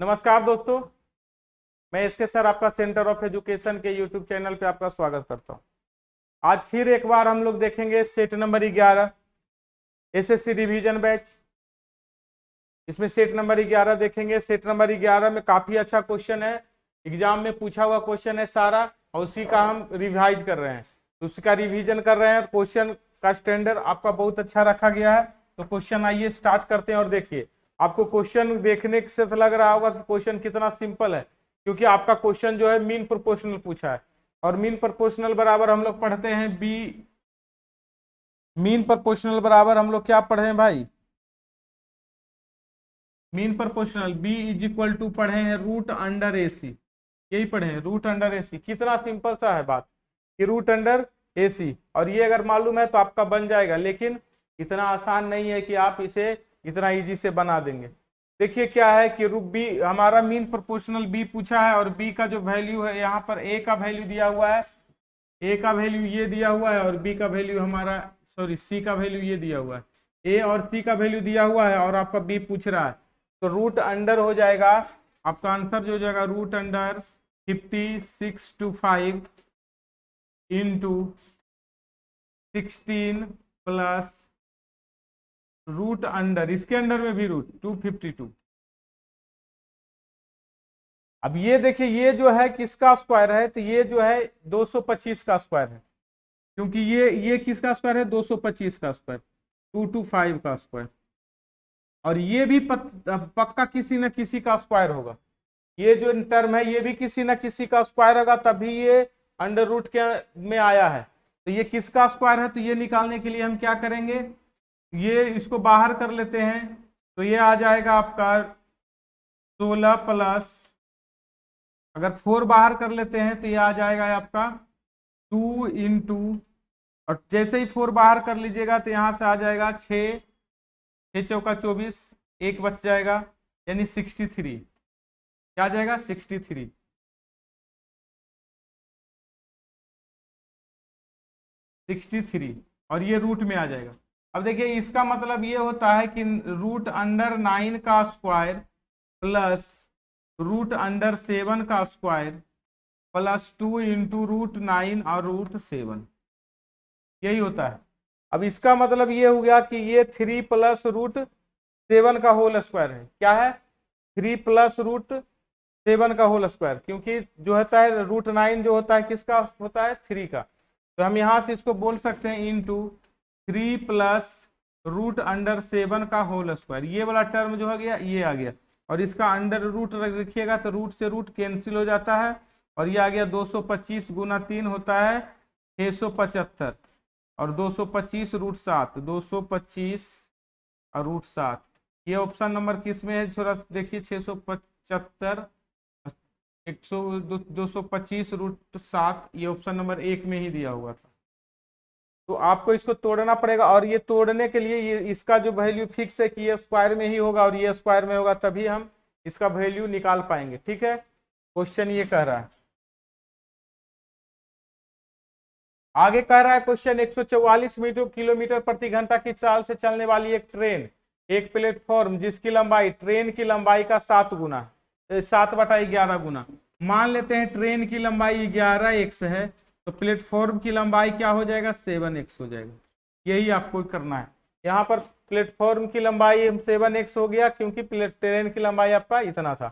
नमस्कार दोस्तों, मैं एसके सर आपका सेंटर ऑफ एजुकेशन के यूट्यूब चैनल पे आपका स्वागत करता हूं। आज फिर एक बार हम लोग देखेंगे set number 11 SSC revision batch. इसमें सेट नंबर 11 देखेंगे। सेट नंबर 11 में काफी अच्छा क्वेश्चन है, एग्जाम में पूछा हुआ क्वेश्चन है सारा, और उसी का हम रिवाइज कर रहे हैं। तो उसका रिवीजन कर रहे हैं। क्वेश्चन का स्टैंडर्ड आपका बहुत अच्छा रखा गया है। तो क्वेश्चन आइए स्टार्ट करते हैं। और देखिए, आपको क्वेश्चन देखने से तो लग रहा होगा कि क्वेश्चन कितना सिंपल है, क्योंकि आपका क्वेश्चन जो है मीन प्रोपोर्शनल पूछा है। और मीन प्रोपोर्शनल बराबर हम लोग पढ़ते हैं बी। मीन प्रोपोर्शनल बराबर हम लोग क्या पढ़े हैं भाई? Mean proportional b is equal to पढ़े हैं रूट अंडर ए सी। यही पढ़े हैं, रूट अंडर ए सी। कितना सिंपल सा है बात कि रूट अंडर ए सी, और ये अगर मालूम है तो आपका बन जाएगा। लेकिन इतना आसान नहीं है कि आप इसे इतना इजी से बना देंगे। देखिए क्या है कि रूट बी हमारा मीन प्रोपोर्शनल बी पूछा है, और बी का जो वैल्यू है यहाँ पर ए का वैल्यू दिया हुआ है। ए का वैल्यू ये दिया हुआ है, और बी का वैल्यू हमारा सी का वैल्यू ये दिया हुआ है। ए और सी का वैल्यू दिया हुआ है, और आपका बी पूछ रहा है। तो रूट अंडर हो जाएगा, आपका आंसर जो हो जाएगा root under 5625 into 16 plus root under, इसके अंडर में भी रूट 252। अब ये देखिए, ये जो है किसका स्क्वायर है? तो ये जो है 225 का स्क्वायर है, क्योंकि ये किसका स्क्वायर है? 225 का स्क्वायर, 225 का स्क्वायर। और ये भी पक्का किसी न किसी का स्क्वायर होगा। ये जो टर्म है ये भी किसी न किसी का स्क्वायर होगा, तभी ये अंडर रूट के में आया है। तो ये किसका स्क्वायर है? तो ये निकालने के लिए हम क्या करेंगे, ये इसको बाहर कर लेते हैं। तो ये आ जाएगा आपका 16 प्लस, अगर 4 बाहर कर लेते हैं तो ये आ जाएगा आपका 2 इंटू, और जैसे ही 4 बाहर कर लीजिएगा तो यहां से आ जाएगा 6 चौका 24, एक बच जाएगा, यानी 63। क्या आ जाएगा? 63। और ये रूट में आ जाएगा। अब देखिए, इसका मतलब ये होता है कि रूट अंडर 9 का स्क्वायर प्लस रूट अंडर 7 का स्क्वायर प्लस 2 इंटू रूट 9 और रूट 7, यही होता है। अब इसका मतलब ये हो गया कि ये 3 प्लस रूट 7 का होल स्क्वायर है। क्या है? 3 प्लस रूट 7 का होल स्क्वायर, क्योंकि जो होता है रूट 9 जो होता है किसका होता है? 3 का। तो हम यहां से इसको बोल सकते हैं इंटू 3 प्लस रूट अंडर 7 का होल स्क्वायर। ये वाला टर्म जो हो गया ये आ गया, और इसका अंडर रूट रखिएगा तो रूट से रूट कैंसिल हो जाता है, और ये आ गया 225 गुना 3 होता है 675, और 225 रूट 7, 225 और रूट 7। ये ऑप्शन नंबर किस में है? थोड़ा देखिए, 675 225 रूट 7, ये ऑप्शन नंबर 1 में ही दिया हुआ था। तो आपको इसको तोड़ना पड़ेगा, और ये तोड़ने के लिए ये इसका जो वैल्यू फिक्स है कि ये स्क्वायर में ही होगा और ये स्क्वायर में होगा, तभी हम इसका वैल्यू निकाल पाएंगे। ठीक है, क्वेश्चन ये कह रहा है। आगे कह रहा है क्वेश्चन, 144 मीटर किलोमीटर प्रति घंटा की चाल से चलने वाली एक ट्रेन, एक प्लेटफॉर्म जिसकी लंबाई ट्रेन की लंबाई का 7 गुना, 7/11 गुना। मान लेते हैं ट्रेन की लंबाई 11x है, तो प्लेटफॉर्म की लंबाई क्या हो जाएगा? 7x हो जाएगा। यही आपको करना है। यहाँ पर प्लेटफॉर्म की लंबाई 7x हो गया, क्योंकि ट्रेन की लंबाई आपका इतना था।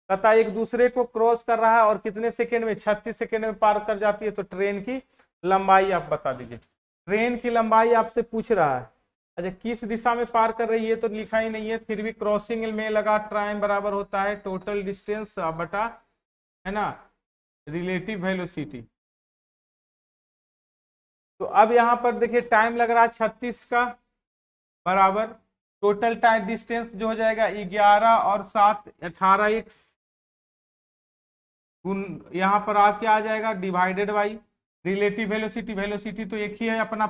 कहता एक दूसरे को क्रॉस कर रहा है और कितने सेकेंड में? 36 सेकेंड में पार कर जाती है। तो ट्रेन की लंबाई आप बता दीजिए। ट्रेन की लंबाई आपसे पूछ रहा है। अच्छा, किस दिशा में पार कर रही है तो लिखा ही नहीं है, फिर भी क्रॉसिंग में लगा टाइम बराबर होता है टोटल डिस्टेंस बटा, है ना, रिलेटिव वेलोसिटी। तो अब यहां पर देखिए टाइम लग रहा है 36 का, बराबर टोटल टाइम डिस्टेंस जो हो जाएगा 11 और 7 18x, यहां पर आपके आ जाएगा divided by relative velocity. Velocity तो एक ही है अपना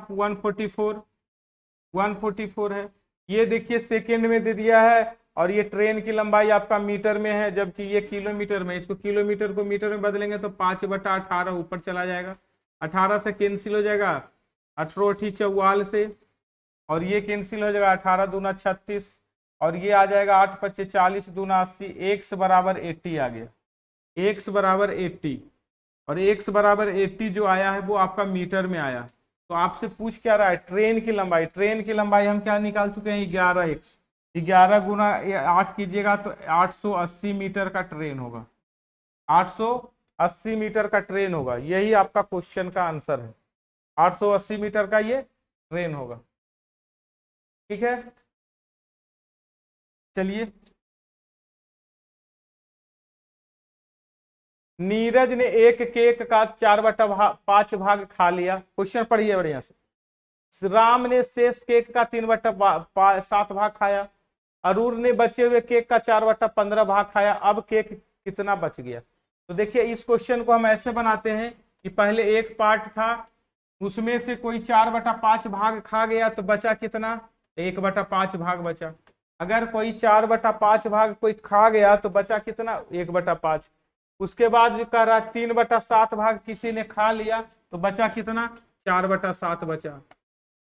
144 है। ये देखिए सेकेंड में दे दिया है, और ये ट्रेन की लंबाई आपका मीटर में है, जबकि ये किलोमीटर में। इसको किलोमीटर को मीटर में बदलेंगे तो 5/18 ऊपर चला जाएगा, 18 से कैंसिल हो जाएगा, 18 44 से, और ये कैंसिल हो जाएगा, 18 दूना 36, और ये आ जाएगा 8 पच्चे 40 दूना 80, एक्स बराबर 80 आ गया, एक्स बराबर 80। और एक्स बराबर 80 जो आया है वो आपका मीटर में आया। तो आपसे पूछ क्या रहा है, ट्रेन की लंबाई। ट्रेन की लंबाई हम क्या निकाल चुके हैं, 11x। 11 गुना 8 कीजिएगा तो 880 मीटर का ट्रेन होगा, 880 मीटर का ट्रेन होगा। यही आपका क्वेश्चन का आंसर है, 880 मीटर का ये ट्रेन होगा। ठीक है, चलिए। नीरज ने एक केक का 4/5 भाग खा लिया। क्वेश्चन पढ़िए बढ़िया से। राम ने शेष केक का 3/7 भाग खाया। अरूर ने बचे हुए केक का 4/15 भाग खाया। अब केक कितना बच गया। तो देखिए इस क्वेश्चन को हम ऐसे बनाते हैं कि पहले एक पार्ट था, उसमें से कोई 4/5 भाग खा गया तो बचा कितना, 1/5 भाग बचा। अगर कोई 4/5 भाग कोई खा गया तो बचा कितना, 1/5। उसके बाद जो कह रहा 3/7 भाग किसी ने खा लिया तो बचा कितना, 4/7 बचा।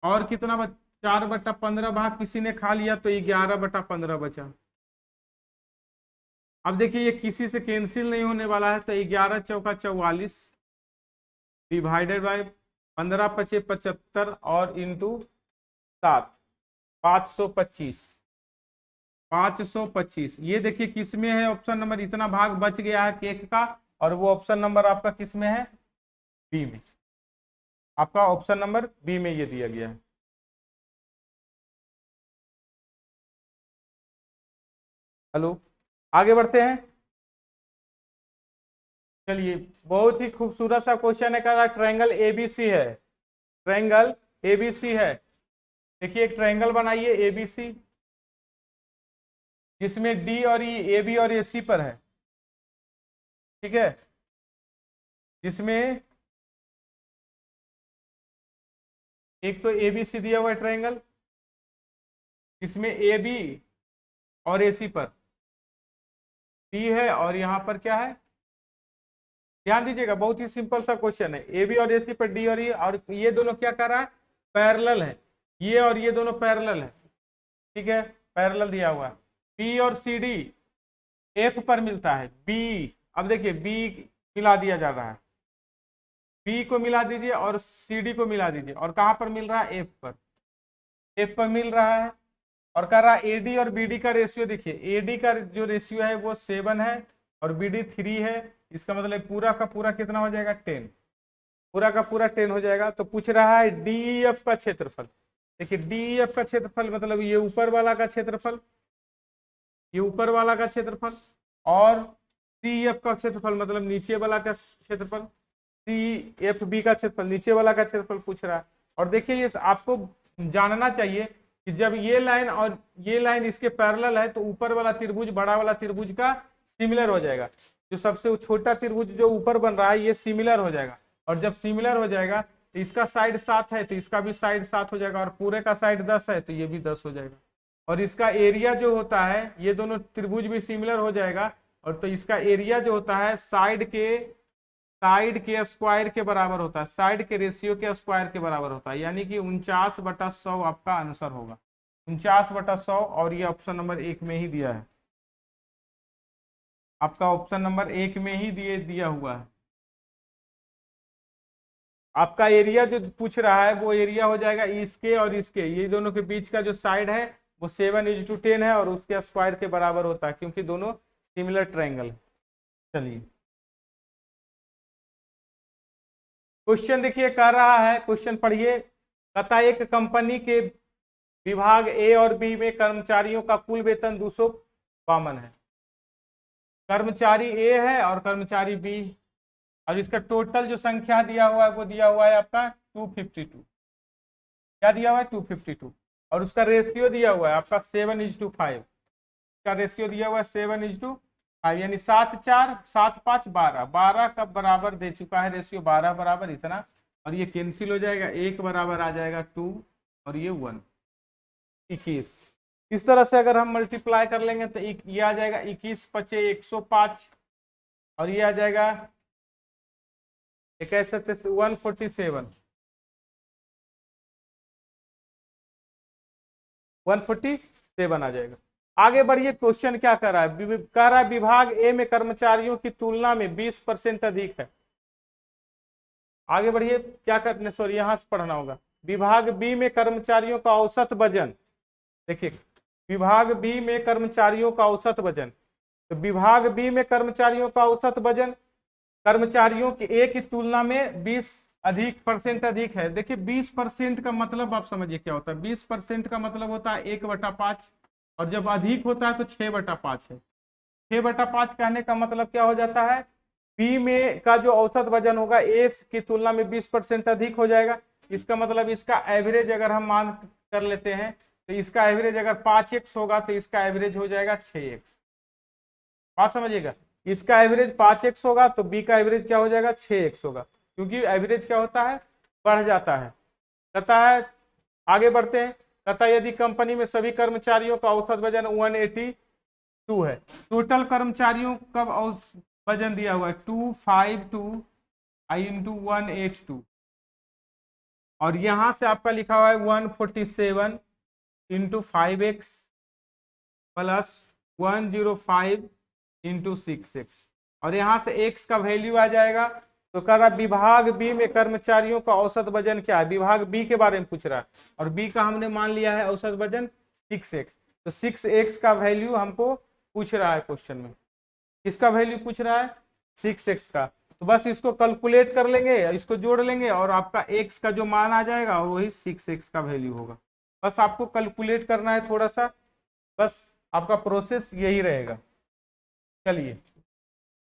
और कितना 4/15 भाग किसी ने खा लिया तो 11/15 बचा। अब देखिए ये किसी से कैंसिल नहीं होने वाला है, तो 11 चौका 44 डिवाइडेड बाय 15 पचे 75 और इंटू 7, 525। 525 ये देखिए किस में है, ऑप्शन नंबर, इतना भाग बच गया है केक का, और वो ऑप्शन नंबर आपका किस में है, बी में। आपका ऑप्शन नंबर बी में ये दिया गया है। हेलो, आगे बढ़ते हैं। चलिए, बहुत ही खूबसूरत सा क्वेश्चन है, कह रहा ट्रायंगल एबीसी है। ट्रायंगल एबीसी है। देखिए एक ट्रायंगल बनाइए एबीसी, जिसमें डी और ई, ए बी और ए सी पर है। ठीक है, जिसमें एक तो ए बी सी दिया हुआ है ट्रायंगल, इसमें ए बी और ए सी पर डी है, और यहां पर क्या है, ध्यान दीजिएगा, बहुत ही सिंपल सा क्वेश्चन है। ए बी और ए सी पर डी और ई, और ये दोनों क्या कर रहा है, पैरेलल है। ये और ये दोनों पैरेलल है। ठीक है, पैरेलल दिया हुआ है। बी और सी डी एफ पर मिलता है, बी। अब देखिए बी मिला दिया जा रहा है, बी को मिला दीजिए और सी डी को मिला दीजिए, और कहां पर मिल रहा है, एफ पर। एफ पर मिल रहा है, और कह रहा है एडी और बीडी का रेशियो। देखिए एडी का जो रेशियो है वो 7 है और बीडी 3 है। इसका मतलब पूरा का पूरा कितना हो जाएगा, 10। पूरा का पूरा 10 हो जाएगा। तो पूछ रहा है डीईएफ का क्षेत्रफल। देखिए डीईएफ का क्षेत्रफल मतलब ये ऊपर वाला का क्षेत्रफल, ये ऊपर वाला का क्षेत्रफल, और सीएफ का क्षेत्रफल मतलब नीचे वाला का क्षेत्रफल, सी एफ बी का क्षेत्रफल नीचे वाला का क्षेत्रफल पूछ रहा है। और देखिए ये आपको जानना चाहिए कि जब ये लाइन और ये लाइन इसके पैरेलल है तो ऊपर वाला त्रिभुज बड़ा वाला त्रिभुज का सिमिलर हो जाएगा। जो सबसे छोटा त्रिभुज जो ऊपर बन रहा है ये सिमिलर हो जाएगा, और जब सिमिलर हो जाएगा तो इसका साइड 7 है तो इसका भी साइड 7 हो जाएगा, और पूरे का साइड 10 है तो ये भी 10 हो जाएगा। और इसका एरिया जो होता है, ये दोनों त्रिभुज भी सिमिलर हो जाएगा, और तो इसका एरिया जो होता है साइड के स्क्वायर के बराबर होता है, साइड के रेशियो के स्क्वायर के बराबर होता है। यानी कि 49/100 आपका आंसर होगा, 49/100। और ये ऑप्शन नंबर 1 में ही दिया है, आपका ऑप्शन नंबर 1 में ही दिया हुआ है। आपका एरिया जो पूछ रहा है वो एरिया हो जाएगा इसके और इसके, ये दोनों के बीच का जो साइड है वो 7:10 है, और उसके स्क्वायर के बराबर होता है, क्योंकि दोनों सिमिलर ट्रायंगल है। चलिए क्वेश्चन देखिए, कह रहा है, क्वेश्चन पढ़िए। कहता है एक कंपनी के विभाग ए और बी में कर्मचारियों का कुल वेतन 252 है। कर्मचारी ए है और कर्मचारी बी, और इसका टोटल जो संख्या दिया हुआ है वो दिया हुआ है आपका 252। क्या दिया हुआ है, 252। और उसका रेशियो दिया हुआ है आपका 7:5। का रेशियो दिया हुआ है 7:5, यानी 7 4 7 5 12, 12 का बराबर दे चुका है रेशियो, 12 बराबर इतना। और ये कैंसिल हो जाएगा, 1 बराबर आ जाएगा 2, और ये 1, 21। इस तरह से अगर हम मल्टीप्लाई कर लेंगे तो ये आ जाएगा 21 पचे 105, और ये आ जाएगा 147 147 आ जाएगा। आगे बढ़िए, क्वेश्चन क्या कर रहा है, कह रहा है विभाग ए में कर्मचारियों की तुलना में 20% अधिक है। आगे बढ़िए, क्या करने, सॉरी यहां से पढ़ना होगा। विभाग बी में कर्मचारियों का औसत वजन, देखिए विभाग बी में कर्मचारियों का औसत वजन, तो विभाग बी में कर्मचारियों का औसत वजन कर्मचारियों के ए की तुलना में 20% अधिक है। देखिए 20% का मतलब आप समझिए क्या होता है, 20% का मतलब होता है 1/5, और जब अधिक होता है तो 6/5 है। 6/5 कहने का मतलब क्या हो जाता है, बी में का जो औसत वजन होगा ए की तुलना में 20% अधिक हो जाएगा। इसका मतलब इसका एवरेज अगर हम मान कर लेते हैं तो इसका एवरेज अगर 5x होगा तो इसका एवरेज हो जाएगा 6x। बात समझिएगा, इसका एवरेज 5x होगा तो बी का एवरेज क्या हो जाएगा, 6x होगा, क्योंकि एवरेज क्या होता है, बढ़ जाता है। कहता है आगे बढ़ते हैं, कहता है यदि कंपनी में सभी कर्मचारियों का औसत वजन 182 है, टोटल कर्मचारियों का वजन दिया हुआ है 252 आई इंटू 182, और यहां से आपका लिखा हुआ है 147 into 5x plus 105 into 6x, और यहां से x का वैल्यू आ जाएगा। तो कह रहा विभाग बी में कर्मचारियों का औसत वजन क्या है, विभाग बी के बारे में पूछ रहा है, और बी का हमने मान लिया है औसत वजन 6x, तो 6x का वैल्यू हमको पूछ रहा है क्वेश्चन में। किसका वैल्यू पूछ रहा है, 6x का। तो बस इसको कैलकुलेट कर लेंगे, इसको जोड़ लेंगे, और आपका x का जो मान आ जाएगा वही 6x का वैल्यू होगा। बस आपको कैलकुलेट करना है थोड़ा सा, बस आपका प्रोसेस यही रहेगा। चलिए,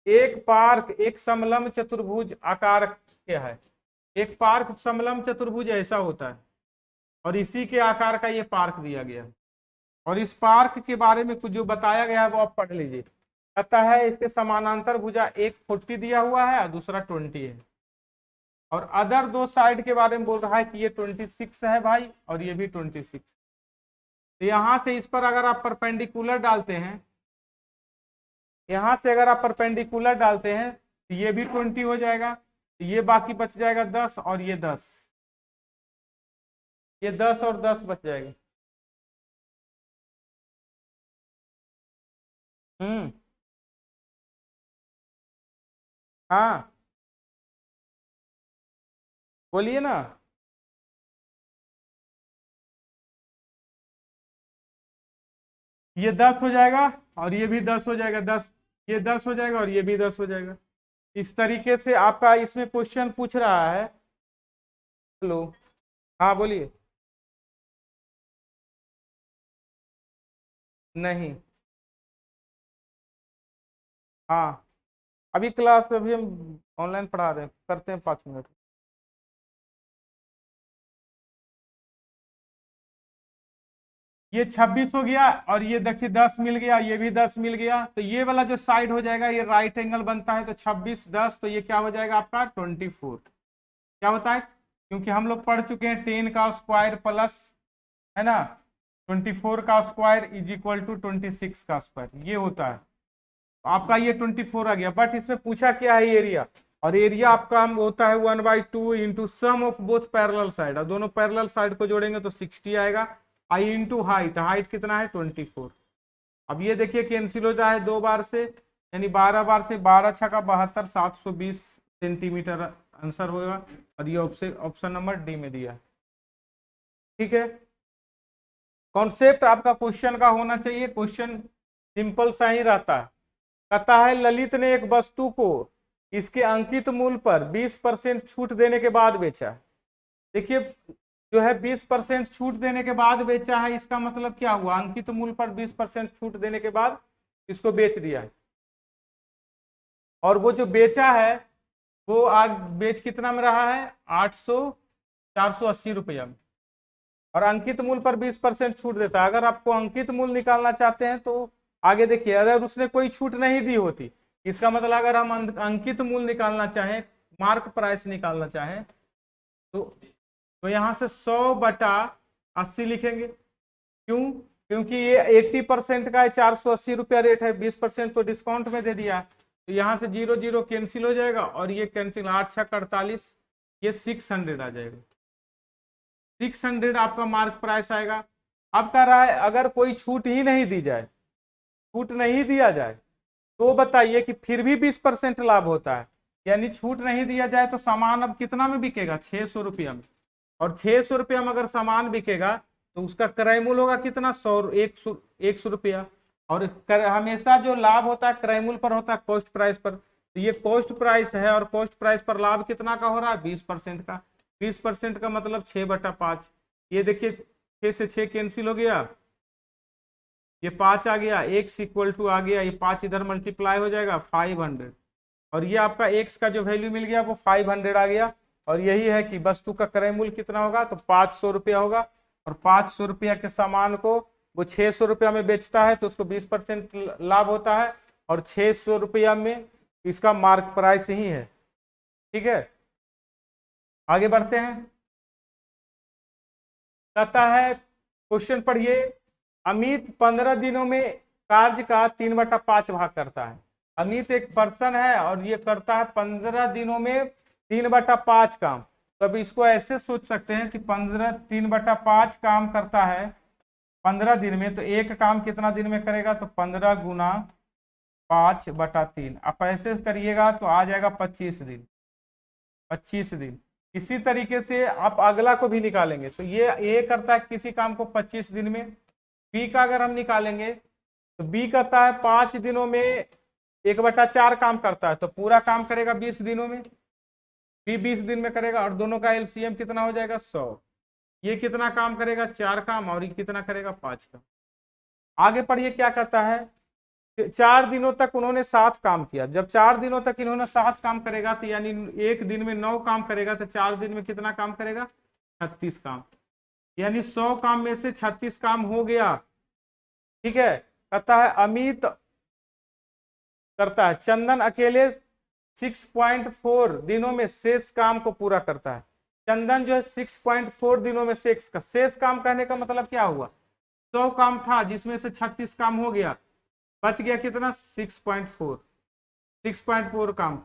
एक पार्क एक समलंब चतुर्भुज आकार क्या है, एक पार्क समलंब चतुर्भुज ऐसा होता है, और इसी के आकार का ये पार्क दिया गया है, और इस पार्क के बारे में कुछ जो बताया गया है वो आप पढ़ लीजिए। कहता है इसके समानांतर भुजा एक 40 दिया हुआ है और दूसरा 20 है, और अदर दो साइड के बारे में बोल रहा है कि ये 26 है भाई, और ये भी 26। तो यहां से इस पर अगर आप परपेंडिकुलर डालते हैं, यहां से अगर आप परपेंडिकुलर डालते हैं तो ये भी 20 हो जाएगा, तो ये बाकी बच जाएगा 10, और ये 10, ये 10 और 10 बच जाएगा। हम्म, हाँ बोलिए ना। ये 10 हो जाएगा और ये भी 10 हो जाएगा, 10, ये 10 हो जाएगा और ये भी 10 हो जाएगा। इस तरीके से आपका इसमें क्वेश्चन पूछ रहा है। हेलो, हाँ बोलिए। नहीं, हाँ अभी क्लास अभी हम ऑनलाइन पढ़ा रहे हैं, करते हैं 5 मिनट। ये 26 हो गया, और ये देखिए 10 मिल गया, ये भी 10 मिल गया, तो ये वाला जो साइड हो जाएगा ये राइट एंगल बनता है, तो 26 10, तो ये क्या हो जाएगा आपका 24। क्या होता है, क्योंकि हम लोग पढ़ चुके हैं 10 का स्क्वायर प्लस, है ना, 24 का स्क्वायर इज इक्वल टू 26 का स्क्वायर, ये होता है। तो आपका ये 24 आ गया, बट इसमें पूछा क्या है, एरिया, और एरिया आपका हम होता है 1/2 into sum of both parallel side, और दोनों पैरेलल साइड को जोड़ेंगे तो 60 आएगा। आई इंटू हाइट, हाइट कितना है 24। अब ये देखिए कैंसिल हो जाए 2 बार से, यानी 12 बार से 12 छका 72, 720 सेंटीमीटर आंसर होगा, और ये ऑप्शन ऑप्शन नंबर डी में दिया है। ठीक है, कॉन्सेप्ट आपका क्वेश्चन का होना चाहिए, क्वेश्चन सिंपल सा ही रहता है। कहता है ललित ने एक वस्तु को इसके अंकित मूल्य पर 20% छूट देने के बाद बेचा। देखिए जो है 20% छूट देने के बाद बेचा है, इसका मतलब क्या हुआ, अंकित मूल्य पर 20% छूट देने के बाद इसको बेच दिया है, और वो जो बेचा है वो आज बेच कितना में रहा है, 480 रुपया में, और अंकित मूल्य पर 20% छूट देता है। अगर आपको अंकित मूल्य निकालना चाहते हैं तो आगे देखिए, अगर उसने कोई छूट नहीं दी होती, इसका मतलब अगर हम अंकित मूल्य निकालना चाहें, मार्क प्राइस निकालना चाहें, तो यहां से 100/80 लिखेंगे। क्यों, क्योंकि ये 80% का है, 480 रुपया रेट है, 20% तो डिस्काउंट में दे दिया, तो यहाँ से 0 0 कैंसिल हो जाएगा, और ये कैंसिल 8 6 48, ये 600 आ जाएगा, 600 आपका मार्क प्राइस आएगा। अब कह रहा है अगर कोई छूट ही नहीं दी जाए, छूट नहीं दिया जाए तो बताइए कि फिर भी 20% लाभ होता है। यानी छूट नहीं दिया जाए तो सामान अब कितना में बिकेगा, 600 रुपया में। और 600 रुपया में अगर सामान बिकेगा तो उसका क्रय मूल्य होगा कितना, 100 रुपया। और हमेशा जो लाभ होता है क्रय मूल्य पर होता है, कॉस्ट प्राइस पर। तो ये कॉस्ट प्राइस है और कॉस्ट प्राइस पर लाभ कितना का हो रहा है, 20% का। 20% का मतलब 6/5। ये देखिए 6 से 6 कैंसिल हो गया, ये 5 आ गया, x इक्वल टू आ गया, ये 5 इधर मल्टीप्लाई हो जाएगा 500। और ये आपका x का जो वैल्यू मिल गया वो 500 आ गया। और यही है कि वस्तु का क्रय मूल्य कितना होगा, तो 500 रुपया होगा। और 500 रुपया के सामान को वो 600 रुपया में बेचता है तो उसको 20% लाभ होता है। और 600 रुपया में इसका मार्क प्राइस ही है। ठीक है, आगे बढ़ते हैं। कहता है, क्वेश्चन पढ़िए, अमित 15 दिनों में कार्य का 3/5 भाग करता है। अमित एक पर्सन है और ये करता है 15 दिनों में 3/5 काम। तो अब इसको ऐसे सोच सकते हैं कि 3/5 काम करता है 15 दिन में, तो एक काम कितना दिन में करेगा, तो 15 गुना 5/3। आप ऐसे करिएगा तो आ जाएगा 25 दिन। 25 दिन। इसी तरीके से आप अगला को भी निकालेंगे तो ये ए करता है किसी काम को 25 दिन में। बी का अगर हम निकालेंगे तो बी करता है 5 दिनों में 1/4 काम करता है, तो पूरा काम करेगा 20 दिनों में। बी 20 दिन में करेगा और दोनों का एलसीएम कितना हो जाएगा, 100। ये कितना काम करेगा, 4 काम, और ये कितना करेगा, 5 काम। आगे पढ़िए क्या कहता है, 4 दिनों तक उन्होंने 7 काम किया। जब 4 दिनों तक इन्होंने 7 काम करेगा तो यानी एक दिन में 9 काम करेगा, तो 4 दिन में कितना काम करेगा, 36 काम। यानी 100 काम में से 36 काम हो गया। ठीक है, कहता है अमित करता है, चंदन अकेले 6.4 दिनों में शेष काम को पूरा करता है। चंदन जो है 6.4 दिनों में शेष काम कहने का मतलब क्या हुआ, 100 काम था जिसमें से 36 काम हो गया, बच गया कितना, 6.4 काम।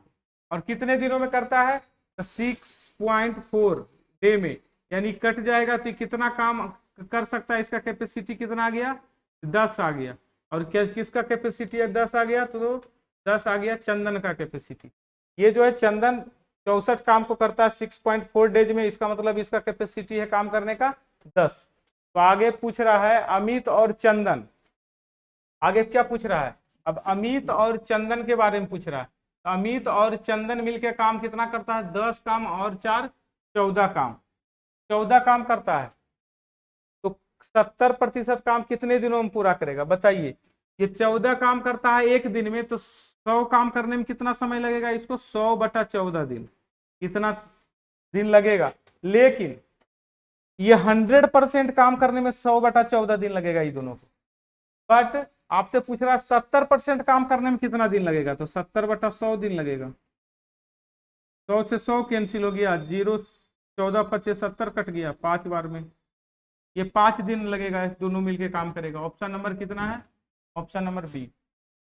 और कितने दिनों में करता है, 6.4 डे में, यानी कट जाएगा तो कितना काम कर सकता है, इसका कैपेसिटी कितना आ गया, 10 आ गया। और किसका कैपेसिटी है, 10 आ गया, तो 10 आ गया चंदन का कैपेसिटी। ये जो है चंदन 64 काम को करता है 6.4 डेज में, इसका मतलब इसका कैपेसिटी है काम करने का 10। तो आगे पूछ रहा है अमित और चंदन, आगे क्या पूछ रहा है, अब अमित और चंदन के बारे में पूछ रहा है। तो अमित और चंदन मिलकर काम कितना करता है, 10 काम और 4 14 काम। 14 काम करता है तो 70% काम कितने दिनों में पूरा करेगा, बताइए। ये 14 काम करता है एक दिन में, तो 100 काम करने में कितना समय लगेगा, इसको 100/14 दिन, कितना दिन लगेगा। लेकिन ये 100% काम करने में 100/14 दिन लगेगा ये दोनों को। बट आपसे पूछ रहा है 70% काम करने में कितना दिन लगेगा, तो 70/100 दिन लगेगा। 100 से 100 कैंसिल हो गया, 0 14 25 70 कट गया 5 बार में, ये 5 दिन लगेगा, दोनों मिलके काम करेगा। ऑप्शन नंबर कितना है, ऑप्शन नंबर बी।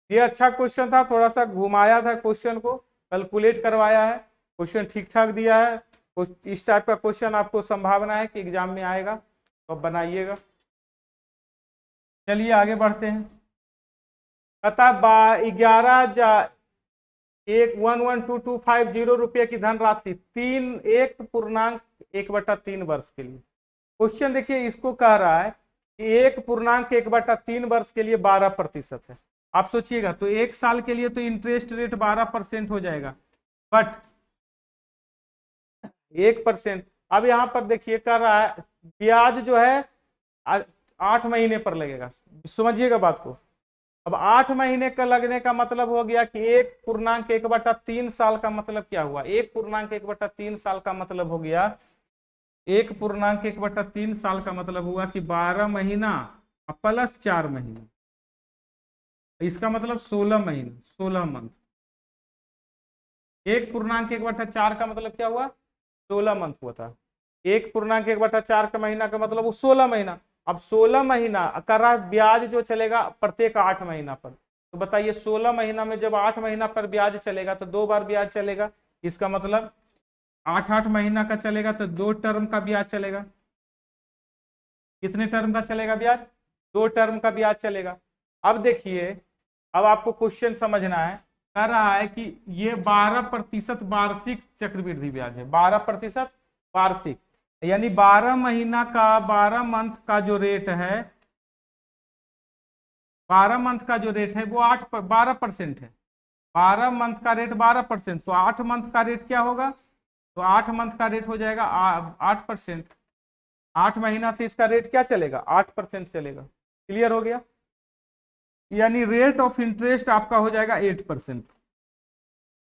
ये अच्छा क्वेश्चन था, थोड़ा सा घुमाया था क्वेश्चन को, कैलकुलेट करवाया है, क्वेश्चन ठीक ठाक दिया है। इस टाइप का क्वेश्चन आपको संभावना है कि एग्जाम में आएगा, तो बनाइएगा। चलिए आगे बढ़ते हैं। कहता 11,112,250 रुपये की धनराशि 1.3 वर्ष के लिए। क्वेश्चन देखिए, इसको कह रहा है कि 1.1 वर्ष के लिए 12% है। आप सोचिएगा तो एक साल के लिए तो इंटरेस्ट रेट 12% हो जाएगा, बट 1%। अब यहां पर देखिए कर रहा है ब्याज जो है 8 महीने पर लगेगा, समझिएगा बात को। अब 8 महीने का लगने का मतलब हो गया कि 1.1/3 साल का मतलब क्या हुआ, 1.1/3 साल का मतलब हो गया, 1.1/3 साल का मतलब हुआ कि 12 महीना प्लस 4 महीना, इसका मतलब 16 महीना, 16 मंथ। 1.1/4 का मतलब क्या हुआ, 16 मंथ हुआ था। 1.1/4 का महीना का मतलब वो 16 महीना। अब 16 महीना कर रहा है, ब्याज जो चलेगा प्रत्येक 8 महीना पर। तो बताइए 16 महीना में जब 8 महीना पर ब्याज चलेगा तो 2 बार ब्याज चलेगा, इसका मतलब 8 महीना का चलेगा तो 2 टर्म का ब्याज चलेगा। कितने टर्म का चलेगा ब्याज, 2 टर्म का ब्याज चलेगा। अब देखिए अब आपको क्वेश्चन समझना है, कह रहा है कि ये 12% वार्षिक चक्रवृद्धि ब्याज है, 12% वार्षिक, यानी 12 महीना का 12 मंथ का जो रेट है, 12 मंथ का जो रेट है वो 12% है। 12 मंथ का रेट 12%, तो 8 मंथ का रेट क्या होगा, तो 8 मंथ का रेट हो जाएगा 8%। 8 महीना से इसका रेट क्या चलेगा, 8% चलेगा। क्लियर हो गया, यानी रेट ऑफ इंटरेस्ट आपका हो जाएगा 8%।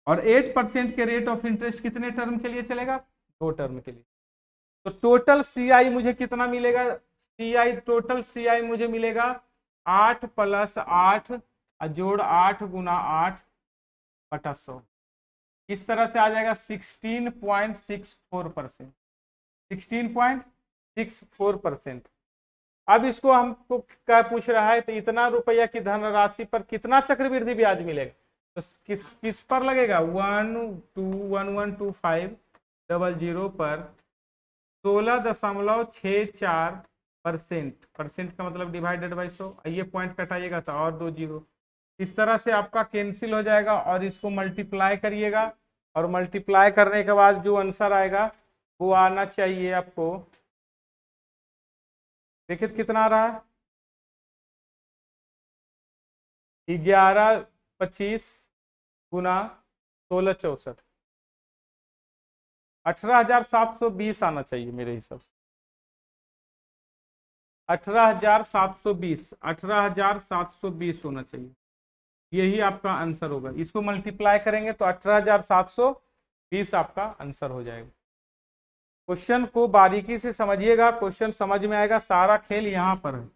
और 8% के रेट ऑफ इंटरेस्ट कितने टर्म के लिए चलेगा, 2 टर्म के लिए। तो टोटल सीआई मुझे कितना मिलेगा, सीआई टोटल सीआई मुझे मिलेगा 8 + 8 जोड़ 8 × 8/100। इस तरह से आ जाएगा 16.64%, 16.64%। अब इसको हमको क्या पूछ रहा है, तो इतना रुपया की धनराशि पर कितना चक्रवृद्धि ब्याज मिलेगा, तो किस पर लगेगा, 1211250 पर 16.64%, परसेंट का मतलब डिवाइडेड बाई 100, ये पॉइंट कटाइएगा तो और 2 जीरो, इस तरह से आपका कैंसिल हो जाएगा। और इसको मल्टीप्लाई करिएगा, और मल्टीप्लाई करने के बाद जो आंसर आएगा वो आना चाहिए आपको, देखिए कितना आ रहा है, 1125 × 1664, 18,720 आना चाहिए मेरे हिसाब से, 18,720, 18,720 होना चाहिए, यही आपका आंसर होगा। इसको मल्टीप्लाई करेंगे तो 18,720 आपका आंसर हो जाएगा। क्वेश्चन को बारीकी से समझिएगा, क्वेश्चन समझ में आएगा। सारा खेल यहाँ पर है,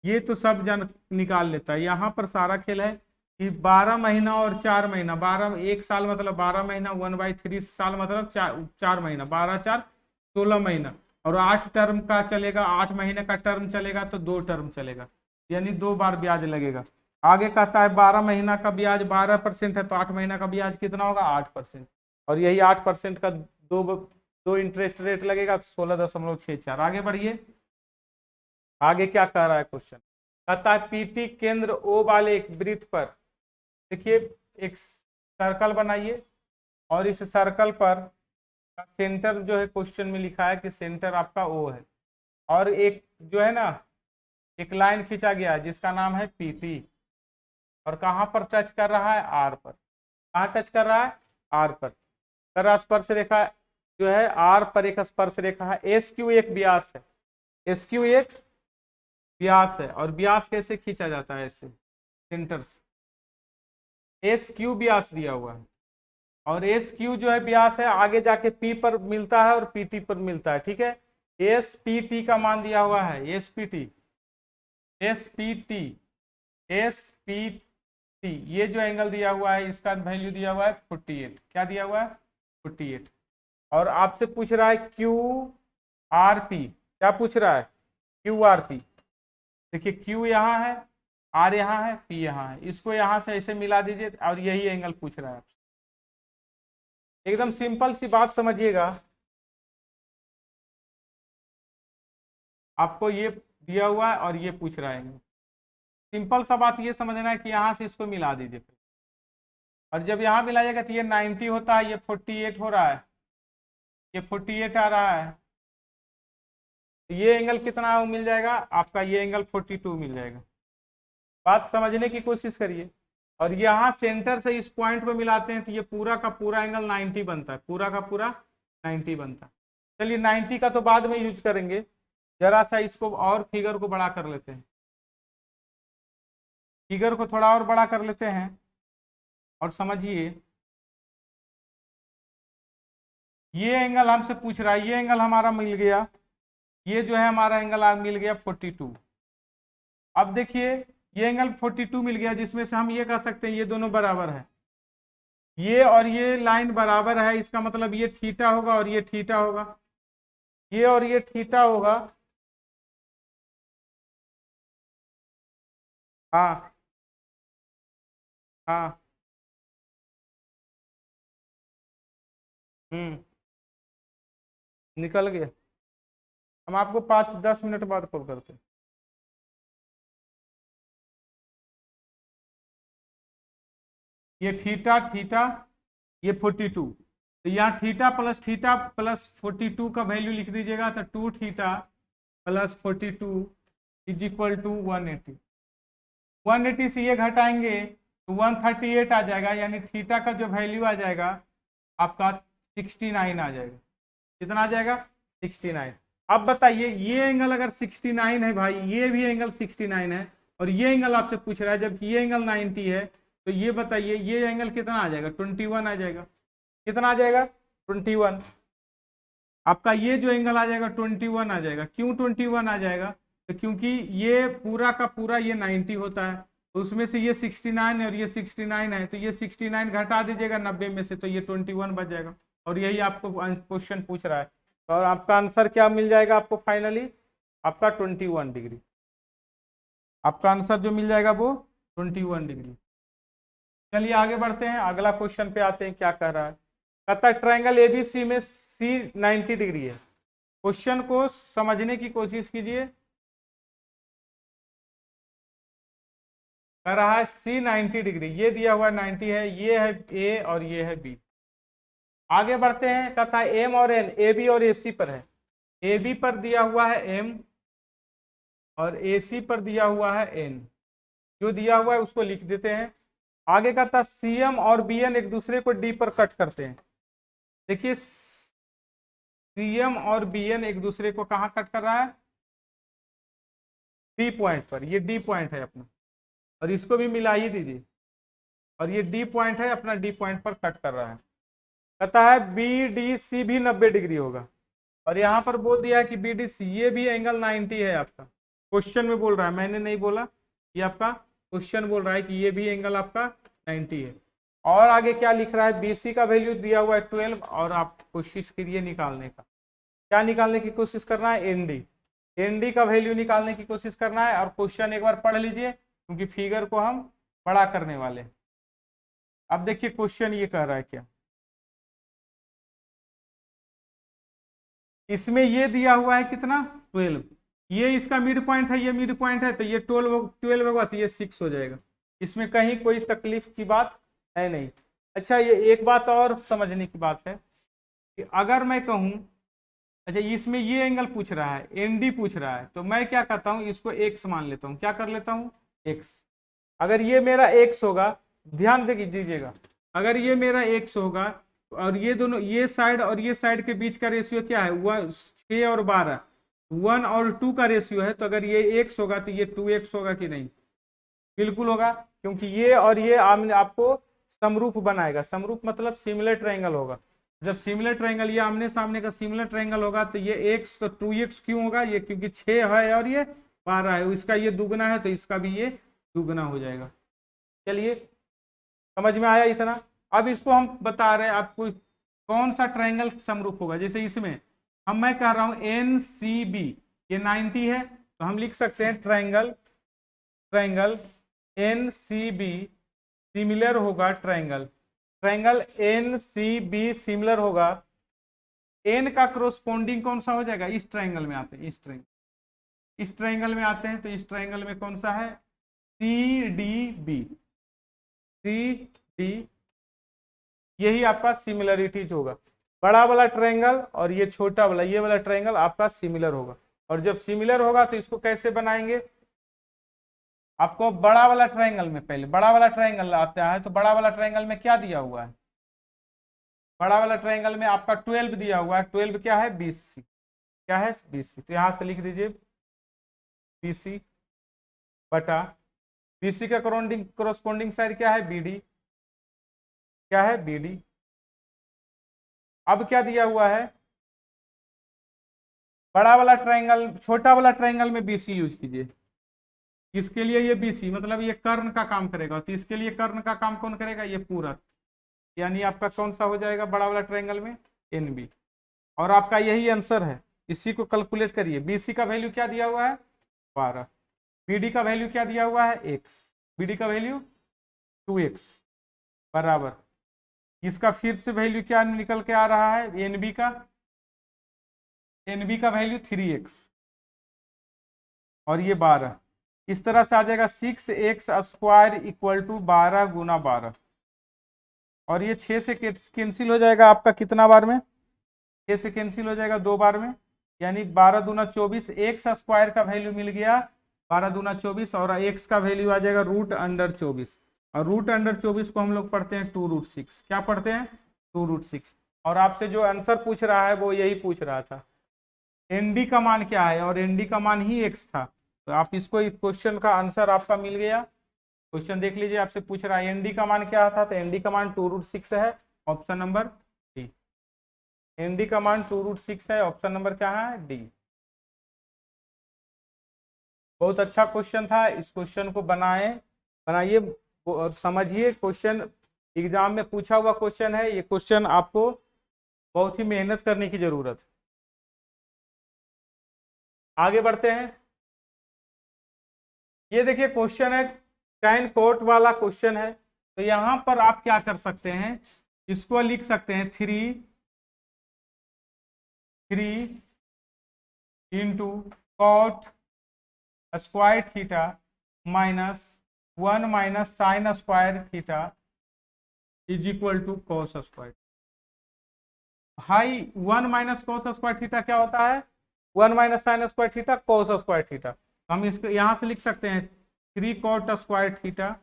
ये तो सब जन निकाल लेता है। यहाँ पर सारा खेल है कि 12 महीना और 4 महीना, 12 एक साल मतलब 12 महीना, 1/3 साल मतलब 4 महीना, 12 × 4 16 महीना, और 8 टर्म का चलेगा, 8 महीने का टर्म चलेगा तो 2 टर्म चलेगा, यानी 2 बार ब्याज लगेगा। आगे कहता है 12 महीना का ब्याज 12% है, तो 8 महीना का ब्याज कितना होगा, 8%, और यही 8% का दो इंटरेस्ट रेट लगेगा, 16.64। आगे बढ़िए, आगे क्या कह रहा है क्वेश्चन, कहता है पीटी केंद्र ओ वाले एक वृत्त पर, देखिए एक सर्कल बनाइए, और इस सर्कल पर सेंटर जो है, क्वेश्चन में लिखा है कि सेंटर आपका ओ है, और एक जो है ना एक लाइन खींचा गया है जिसका नाम है पीटी, और कहां पर टच कर रहा है, आर पर। कहां टच कर रहा है, आर पर। कर स्पर्श रेखा जो है आर पर एक स्पर्श रेखा है, एस क्यू एक व्यास है, एस क्यू एक व्यास है, और व्यास कैसे खींचा जाता है, ऐसे सेंटर से एस क्यू व्यास दिया हुआ है, और एस क्यू जो है व्यास है, आगे जाके पी पर मिलता है और पीटी पर मिलता है, ठीक है। एस पी टी का मान दिया हुआ है, S P T, S P T, S P T, ये जो एंगल दिया हुआ है इसका वैल्यू दिया हुआ है 48, क्या दिया हुआ है, 48। और आपसे पूछ रहा है क्यू आर पी, क्या पूछ रहा है, क्यू आर पी। देखिए क्यू यहाँ है, आर यहाँ है, पी यहाँ है, इसको यहाँ से ऐसे मिला दीजिए, और यही एंगल पूछ रहा है आपसे। एकदम सिंपल सी बात समझिएगा, आपको ये दिया हुआ है और ये पूछ रहा है, सिंपल सा बात ये समझना है कि यहाँ से इसको मिला दीजिए, और जब यहाँ मिला जाएगा तो ये 90 होता है, ये 48 हो रहा है, ये 48 आ रहा है, ये एंगल कितना मिल जाएगा आपका, ये एंगल 42 मिल जाएगा। बात समझने की कोशिश करिए, और यहाँ सेंटर से इस पॉइंट को मिलाते हैं तो ये पूरा का पूरा एंगल 90 बनता है, पूरा का पूरा 90 बनता है। चलिए 90 का तो बाद में यूज करेंगे, जरा सा इसको और फिगर को बड़ा कर लेते हैं, फिगर को थोड़ा और बड़ा कर लेते हैं, और समझिए ये एंगल हमसे पूछ रहा है, ये एंगल हमारा मिल गया, ये जो है हमारा एंगल मिल गया 42। अब देखिए ये एंगल 42 मिल गया, जिसमें से हम ये कह सकते हैं ये दोनों बराबर है, ये और ये लाइन बराबर है, इसका मतलब ये थीटा होगा और ये थीटा होगा, ये और ये थीटा होगा। हाँ हाँ, निकल गया। हम आपको 5-10 मिनट बाद कॉल करते हैं। ये थीटा थीटा, ये 42, तो यहाँ थीटा प्लस 42 का वैल्यू लिख दीजिएगा, तो 2 theta plus 42 is equal to 180। 180 से ये घटाएंगे तो 138 आ जाएगा, यानी थीटा का जो वैल्यू आ जाएगा आपका 69 आ जाएगा। कितना आ जाएगा? 69। अब बताइए, ये एंगल अगर 69 है भाई, ये भी एंगल 69 है, और ये एंगल आपसे पूछ रहा है जबकि ये एंगल 90 है, तो ये बताइए ये एंगल कितना आ जाएगा? 21 आ जाएगा। कितना आ जाएगा? 21। आपका ये जो एंगल आ जाएगा 21 आ जाएगा। क्यों 21 आ जाएगा? तो क्योंकि ये पूरा का पूरा ये 90 होता है, तो उसमें से ये 69 है और ये 69 है, तो ये 69 घटा दीजिएगा 90 में से, तो ये 21 बच जाएगा। और यही आपको क्वेश्चन पूछ रहा है, और आपका आंसर क्या मिल जाएगा आपको फाइनली? आपका 21 डिग्री। आपका आंसर जो मिल जाएगा वो 21 डिग्री। चलिए आगे बढ़ते हैं, अगला क्वेश्चन पे आते हैं। क्या कह रहा है? कहता है ट्रायंगल एबीसी में सी 90 डिग्री है। क्वेश्चन को समझने की कोशिश कीजिए। कह रहा है सी 90 डिग्री, ये दिया हुआ 90 है, ये है ए और ये है बी। आगे बढ़ते हैं। कहता है एम और एन ए बी और ए सी पर है। ए बी पर दिया हुआ है एम और ए सी पर दिया हुआ है एन। जो दिया हुआ है उसको लिख देते हैं। आगे कहता है सी एम और बी एन एक दूसरे को डी पर कट करते हैं। देखिए सी एम और बी एन एक दूसरे को कहाँ कट कर रहा है? डी पॉइंट पर। ये डी पॉइंट है अपना, और इसको भी मिला ही दीजिए, और ये डी पॉइंट है अपना, डी पॉइंट पर कट कर रहा है। कहता है बी डी सी भी 90 डिग्री होगा, और यहाँ पर बोल दिया है कि बी डी सी ये भी एंगल 90 है। आपका क्वेश्चन में बोल रहा है, मैंने नहीं बोला, ये आपका क्वेश्चन बोल रहा है कि ये भी एंगल आपका 90 है। और आगे क्या लिख रहा है? बी सी का वैल्यू दिया हुआ है 12, और आप कोशिश करिए निकालने का। क्या निकालने की कोशिश करना है? एनडी। एनडी का वैल्यू निकालने की कोशिश करना है, और क्वेश्चन एक बार पढ़ लीजिए क्योंकि फिगर को हम बड़ा करने वाले हैं। अब देखिए क्वेश्चन ये कह रहा है क्या, इसमें ये दिया हुआ है कितना? 12। ये इसका मिड पॉइंट है, ये मिड पॉइंट है, तो ये 12 होगा, तो ये 6 हो जाएगा। इसमें कहीं कोई तकलीफ की बात है नहीं। अच्छा, ये एक बात और समझने की बात है कि अगर मैं कहूं, अच्छा इसमें ये एंगल पूछ रहा है, एनडी पूछ रहा है, तो मैं क्या करता हूं, इसको एक्स मान लेता हूं। क्या कर लेता हूं? एक्स। अगर ये मेरा एक्स होगा, ध्यान दे दीजिएगा, अगर ये मेरा एक्स होगा और ये दोनों, ये साइड और ये साइड के बीच का रेशियो क्या है? 6 और 12, 1 और 2 का रेशियो है, तो अगर ये एक्स होगा तो ये 2x होगा कि नहीं? बिल्कुल होगा, क्योंकि ये और ये आपको समरूप बनाएगा। समरूप मतलब सिमिलर ट्रायंगल होगा। जब सिमिलर ट्रायंगल, ये आमने सामने का सिमिलर ट्रायंगल होगा, तो ये x तो 2x क्यों होगा? ये क्योंकि 6 है और ये 12 है, इसका ये दुगना है, तो इसका भी ये दुगना हो जाएगा। चलिए समझ में आया इतना? अब इसको हम बता रहे हैं आपको कौन सा ट्रायंगल समरूप होगा। जैसे इसमें मैं कह रहा हूं एन सी बी, ये 90 है, तो हम लिख सकते हैं triangle N C B similar होगा, triangle N C B similar होगा। एन का क्रोस्पोंडिंग कौन सा हो जाएगा? इस ट्रायंगल में आते हैं, इस ट्रायंगल में आते हैं, तो इस ट्रायंगल में कौन सा है? C D B, C D, यही आपका सिमिलरिटीज होगा। बड़ा वाला ट्रायंगल और ये छोटा वाला, ये वाला ट्रायंगल आपका सिमिलर होगा। और जब सिमिलर होगा तो इसको कैसे बनाएंगे? आपको बड़ा वाला ट्रायंगल में, पहले बड़ा वाला ट्रायंगल आता है, तो बड़ा वाला ट्रायंगल में क्या दिया हुआ है? बड़ा वाला ट्रायंगल में आपका 12 दिया हुआ है। 12 क्या है? BC। क्या है? BC। तो यहां से लिख दीजिए BC बटा, BC का कोरोस्पोंडिंग साइड क्या है? BD। क्या है? BD। अब क्या दिया हुआ है? बड़ा वाला ट्रायंगल, छोटा वाला ट्रायंगल में BC यूज कीजिए। इसके लिए ये BC मतलब ये कर्ण का काम करेगा, तो इसके लिए कर्ण का काम कौन करेगा? ये पूरक, यानी आपका कौन सा हो जाएगा बड़ा वाला ट्रायंगल में? NB। और आपका यही आंसर है, इसी को कैलकुलेट करिए। BC का वैल्यू क्या दिया हुआ है? 12। BD का वैल्यू क्या दिया हुआ है? x। BD का वैल्यू 2x बराबर, इसका फिर से वैल्यू क्या निकल के आ रहा है? NB का वैल्यू 3x, और ये 12। इस तरह से आ जाएगा 6x² इक्वल टू 12 गुना 12। और ये 6 से कैंसिल हो जाएगा आपका कितना बार में, 6 से कैंसिल हो जाएगा 2 बार में, यानी 12 दूना 24, एक्स स्क्वायर का वैल्यू मिल गया 12 दूना 24 और एक्स का वैल्यू आ जाएगा √24 और √24 को हम लोग पढ़ते हैं 2√6। क्या पढ़ते हैं? 2√6। और आपसे जो आंसर पूछ रहा है वो यही पूछ रहा था, एनडी का मान क्या है, और एनडी का मान ही एक्स था। तो आप इसको क्वेश्चन का आंसर आपका मिल गया। क्वेश्चन देख लीजिए, आपसे पूछ रहा है एनडी का मान क्या था, तो एनडी का मान 2√6 है, ऑप्शन नंबर डी। एनडी का मान 2√6 है, ऑप्शन नंबर क्या है? डी। बहुत अच्छा क्वेश्चन था, इस क्वेश्चन को बनाइए और समझिए। क्वेश्चन एग्जाम में पूछा हुआ क्वेश्चन है, ये क्वेश्चन आपको बहुत ही मेहनत करने की जरूरत है। आगे बढ़ते हैं। ये देखिए क्वेश्चन है, टैन कोट वाला क्वेश्चन है। तो यहां पर आप क्या कर सकते हैं, इसको लिख सकते हैं 3 into cot square theta -1 minus sine square theta is equal to cos square. हाई 1 माइनस कॉस स्क्वायर थीटा क्या होता है? 1 minus sine square theta cos square theta. हम इसको यहां से लिख सकते हैं 3 कॉट स्क्वायर थीटा,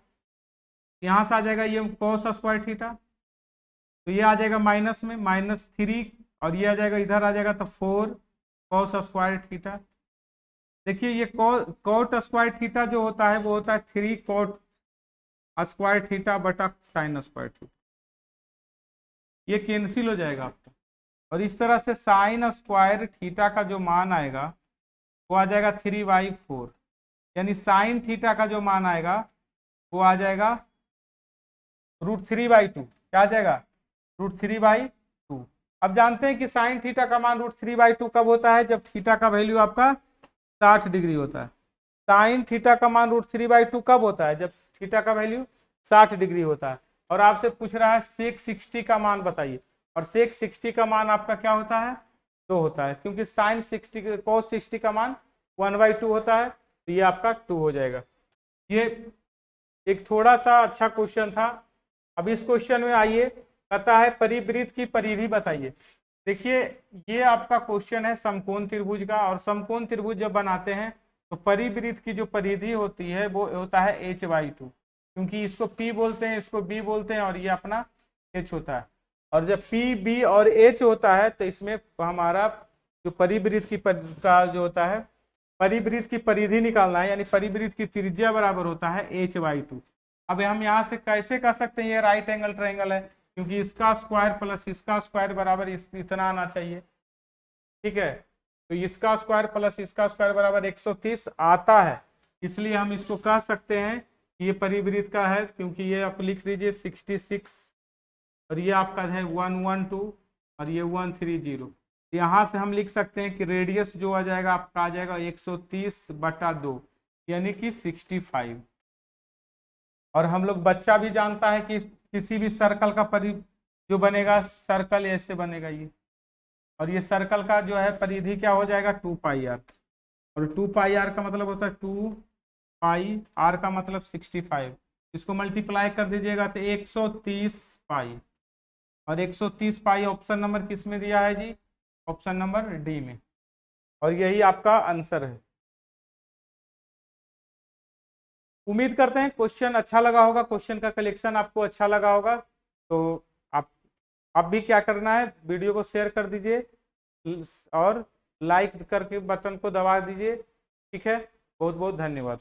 यहां से आ जाएगा ये कॉस स्क्वायर थीटा, तो ये आ जाएगा माइनस में -3 और ये आ जाएगा इधर आ जाएगा तो 4 कॉस स्क्वायर थीटा। देखिए ये कॉट स्क्वायर थीटा जो होता है वो होता है 3 कॉट स्क्वायर थीटा बटा साइन स्क्वायर थीटा, ये कैंसिल हो जाएगा आपको। और इस तरह से साइन स्क्वायर थीटा का जो मान आएगा वो आ जाएगा 3/4, यानी साइन थीटा का जो मान आएगा वो आ जाएगा √3/2। क्या आ जाएगा? √3/2। अब जानते हैं कि साइन थीटा का मान √3/2 कब होता है? जब थीटा का वैल्यू आपका 60 डिग्री होता है। साइन थीटा का मान √3/2 कब होता है? जब थीटा का वैल्यू 60 डिग्री होता है। और आपसे पूछ रहा है सेक 60 का मान बताइए, और सेक 60 का मान आपका क्या होता है? 2 होता है, क्योंकि साइन 60 कॉस 60 का मान 1/2 होता है, तो ये आपका 2 हो जाएगा। ये एक थोड़ा सा अच्छा क्वेश्चन था। अब इस क्वेश्चन में आइए, कहता है परिवृत्त की परिधि बताइए। देखिए ये आपका क्वेश्चन है समकोण त्रिभुज का, और समकोण त्रिभुज जब बनाते हैं तो परिवृत्त की जो परिधि होती है वो होता है h/2, क्योंकि इसको P बोलते हैं, इसको B बोलते हैं, और ये अपना H होता है। और जब P, B और H होता है तो इसमें हमारा जो परिवृत्त की का जो होता है, परिवृत्त की परिधि निकालना है, यानी परिवृत्त की त्रिज्या बराबर होता है h/2। अब हम यहाँ से कैसे कर सकते हैं, ये राइट एंगल ट्रायंगल है, क्योंकि इसका स्क्वायर प्लस इसका स्क्वायर बराबर इतना आना चाहिए। ठीक है, तो इसका स्क्वायर प्लस इसका स्क्वायर बराबर 130 आता है, इसलिए हम इसको कह सकते हैं कि ये परिवृत्त का है, क्योंकि ये आप लिख लीजिए 66 और ये आपका है 112 और ये 130। यहाँ से हम लिख सकते हैं कि रेडियस जो आ जाएगा आपका आ जाएगा 130/2, यानी कि 65। और हम लोग बच्चा भी जानता है कि किसी भी सर्कल का जो बनेगा, सर्कल ऐसे बनेगा ये, और ये सर्कल का जो है परिधि क्या हो जाएगा 2πr, और 2πr का मतलब होता है 2πr का मतलब 65। इसको मल्टीप्लाई कर दीजिएगा तो 130π, और 130π ऑप्शन नंबर किस में दिया है जी? ऑप्शन नंबर डी में, और यही आपका आंसर है। उम्मीद करते हैं क्वेश्चन अच्छा लगा होगा, क्वेश्चन का कलेक्शन आपको अच्छा लगा होगा। तो आप भी क्या करना है, वीडियो को शेयर कर दीजिए और लाइक करके बटन को दबा दीजिए। ठीक है, बहुत बहुत धन्यवाद।